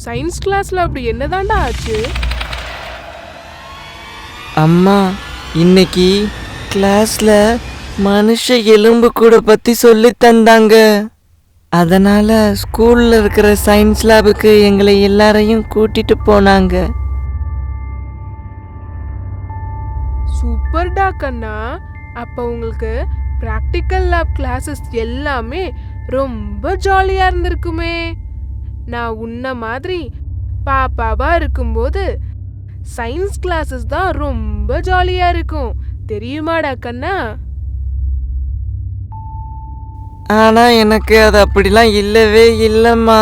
Science கிளாஸ்ல அப்படி என்னதாண்டா ஆச்சு? அம்மா, இன்னைக்கு கிளாஸ்ல மனுஷ எலும்பு கூட பத்தி சொல்லி தந்தாங்க. அதனால ஸ்கூல்ல இருக்கிற சயின்ஸ் லேபுக்கு எங்களை எல்லாரையும் கூட்டிட்டு போனாங்க. சூப்பர்டா கண்ணா. அப்ப உங்களுக்கு பிராக்டிக்கல் லேப் கிளாஸஸ் எல்லாமே ரொம்ப ஜாலியா இருந்திருக்குமே. நான் உன்ன மாதிரி பாப்பாவா இருக்கும்போது சயின்ஸ் கிளாஸஸ் தான் ரொம்ப ஜாலியா இருக்கும், தெரியுமாடா கண்ணா? ஆனா எனக்கு அது அப்படிலாம் இல்லவே இல்லைம்மா.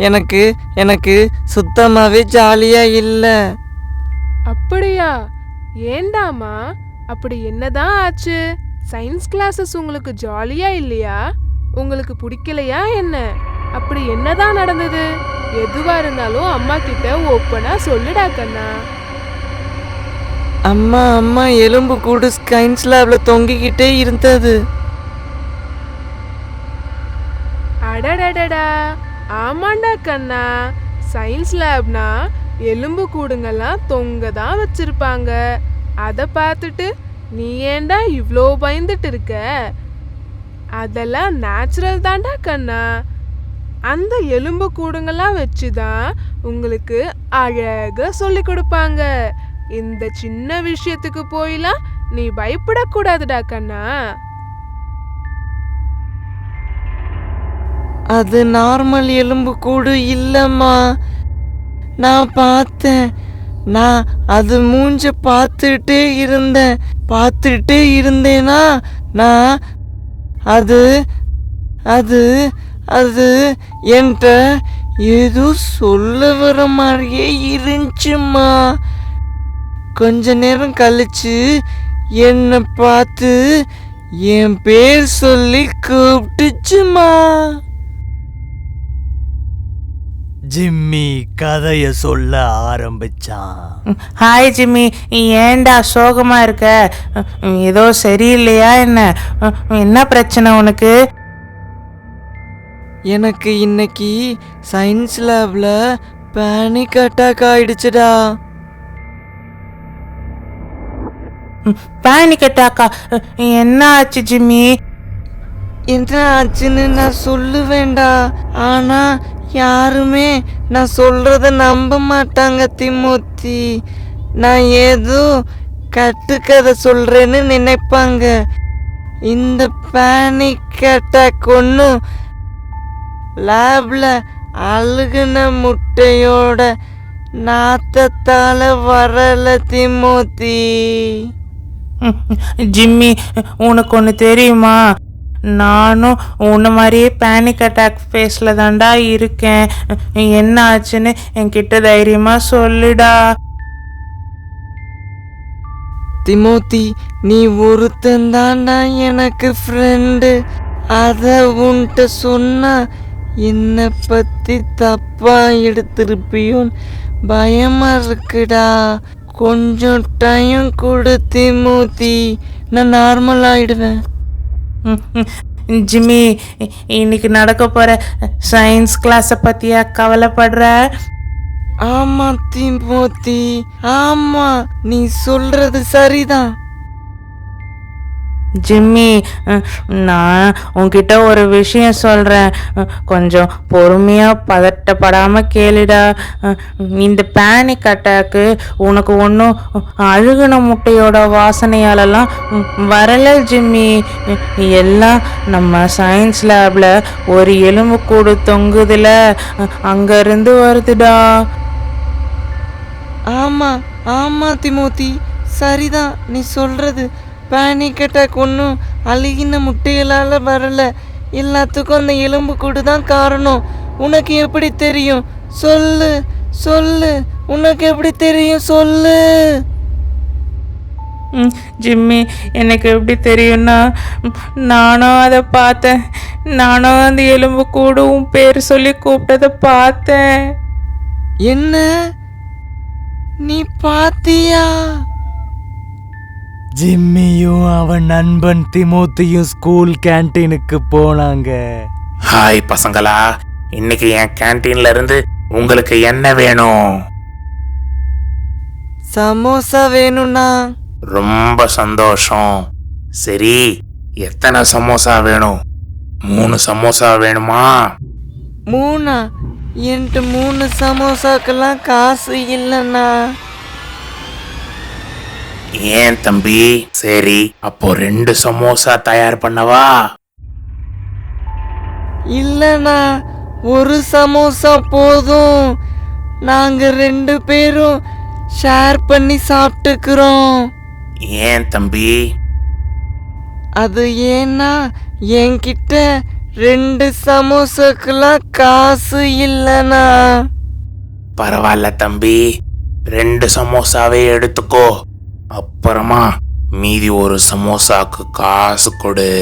எனக்கு எனக்கு சுத்தமாவே ஜாலியா இல்லை. அப்படியா? ஏண்டாமா? அப்படி என்னதான் ஆச்சு? சயின்ஸ் கிளாஸஸ் உங்களுக்கு ஜாலியா இல்லையா? உங்களுக்கு பிடிக்கலையா என்ன? அப்படி என்னதான் நடந்தது? எதுவா இருந்தாலும் அம்மா கிட்ட ஓப்பனா சொல்லுடா கண்ணா. அம்மா அம்மா எலும்பு கூடு சயின்ஸ் லேப்ல தொங்கிக்கிட்டே இருந்தது. அடடடடா, ஆமாண்டா கண்ணா. சயின்ஸ் லேப்னா எலும்பு கூடுங்கெல்லாம் தொங்க தான் வச்சிருப்பாங்க. அதை பார்த்துட்டு நீ ஏண்டா இவ்வளோ பயந்துட்டு இருக்க? அதெல்லாம் நேச்சுரல் தாண்டா கண்ணா. அந்த எலும்பு கூடுங்கெல்லாம் வச்சுதான் உங்களுக்கு அழகா சொல்லி கொடுப்பாங்க. இந்த சின்ன விஷயத்துக்கு போயெல்லாம் நீ பயப்படக்கூடாதுடா கண்ணா. அது நார்மல் எலும்பு கூடு இல்லைம்மா. நான் பார்த்தேன். நான் அது மூஞ்ச பார்த்துட்டே இருந்தேனா நான் அது அது அது என்கிட்ட ஏதோ சொல்ல வர மாதிரியே இருந்துச்சுமா. கொஞ்ச நேரம் கழிச்சு என்னை பார்த்து என் பேர் சொல்லி கூப்பிட்டுச்சுமா. ஜிம்மி கதைய சொல்ல ஆரம்பிச்சான். ஹாய் ஜிம்மி, ஏண்டா சோகமா இருக்க? ஏதோ சரியில்லையா என்ன? என்ன பிரச்சனை உனக்கு? எனக்கு இன்னைக்கு சயின்ஸ் லேப்ல பேனிக் அட்டாக் ஆயிடுச்சுடா. பேனிக் அட்டாக்கா? என்ன ஆச்சு ஜிம்மி? என்ன ஆச்சுன்னு நான் சொல்லுவேண்டா. ஆனா யாருமே நான் சொல்றத நம்ப மாட்டாங்க திமோத்தி. நான் ஏதோ கட்டுக்கதை சொல்றேன்னு நினைப்பாங்க. இந்த பேனிக் அட்டாக் ஒன்றும் லேப்ல அழுகுன முட்டையோட நாத்தத்தால வரல திமோத்தி. ஜிம்மி, உனக்கு ஒன்று தெரியுமா? நானும் உன்ன மாதிரியே பேனிக் அட்டாக் ஃபேஸ்ல தாண்டா இருக்கேன். என்ன ஆச்சுன்னு என்கிட்ட தைரியமா சொல்லுடா. திமோத்தி, நீ ஒருத்தந்தாண்டா எனக்கு ஃப்ரெண்டு. அத உன்கிட்ட சொன்னா என்னை பத்தி தப்பா எடுத்திருப்பியோன்னு பயமா இருக்குடா. கொஞ்சம் டைம் கொடு திமோத்தி, நான் நார்மல் ஆயிடுவேன். ஜிம்மி, இன்னைக்கு நடக்க போற சயின்ஸ் கிளாஸை பத்தியா கவலைப்படுற? ஆமா திமோத்தி, ஆமா, நீ சொல்றது சரிதான். ஜிம்மி, நான் உன்கிட்ட ஒரு விஷயம் சொல்கிறேன். கொஞ்சம் பொறுமையாக பதட்டப்படாமல் கேளுடா. இந்த பேனிக் அட்டாக்கு உனக்கு ஒன்றும் அழுகுன முட்டையோட வாசனையாலலாம் வரலை ஜிம்மி. எல்லாம் நம்ம சயின்ஸ் லேபில் ஒரு எலும்பு கூடு தொங்குதுல, அங்கேருந்து வருதுடா. ஆமா ஆமா திமோத்தி, சரிதான் நீ சொல்றது. பேனிக் அட்டாக் ஒன்றும் அழுகின முட்டைகளால் வரல. எல்லாத்துக்கும் அந்த எலும்பு கூடு தான் காரணம். உனக்கு எப்படி தெரியும்? சொல்லு சொல்லு, உனக்கு எப்படி தெரியும்? சொல்லு. ஜிம்மி, எனக்கு எப்படி தெரியும்னா, நானும் அதை பார்த்தேன். நானும் அந்த எலும்பு கூடும் பேர் சொல்லி கூப்பிட்டதை பார்த்தேன். என்ன? நீ பாத்தியா? ஜிம்மியும் அவன் நண்பன் திமோத்தியும் ஸ்கூல் கேன்டீனுக்கு போனாங்க. ஹாய் பசங்களா, இன்னைக்கு என் கேன்டீன்ல இருந்து உங்களுக்கு என்ன வேணும்? சமோசா வேணும்ண்ணா. ரொம்ப சந்தோஷம். சரி, எத்தனை சமோசா வேணும்? 3 சமோசா வேணுமா? 3? என்கிட்ட 3 சமோசாக்கெல்லாம் காசு இல்லைண்ணா. ஏன் தம்பி? சரி, அப்போ 2 சமோசா தயார் பண்ணவா? இல்லைண்ணா, 1 சமோசா போதும். நாங்க 2 பேரும் ஷேர் பண்ணி சாப்பிட்டுக்கிறோம். ஏன் தம்பி? அது ஏன்னா என்கிட்ட 2 சமோசாக்கெல்லாம் காசு இல்லைண்ணா. பரவாயில்ல தம்பி, 2 சமோசாவே எடுத்துக்கோ. அப்புறமா மீதி 1 சமோசாக்கு காசு கொடு.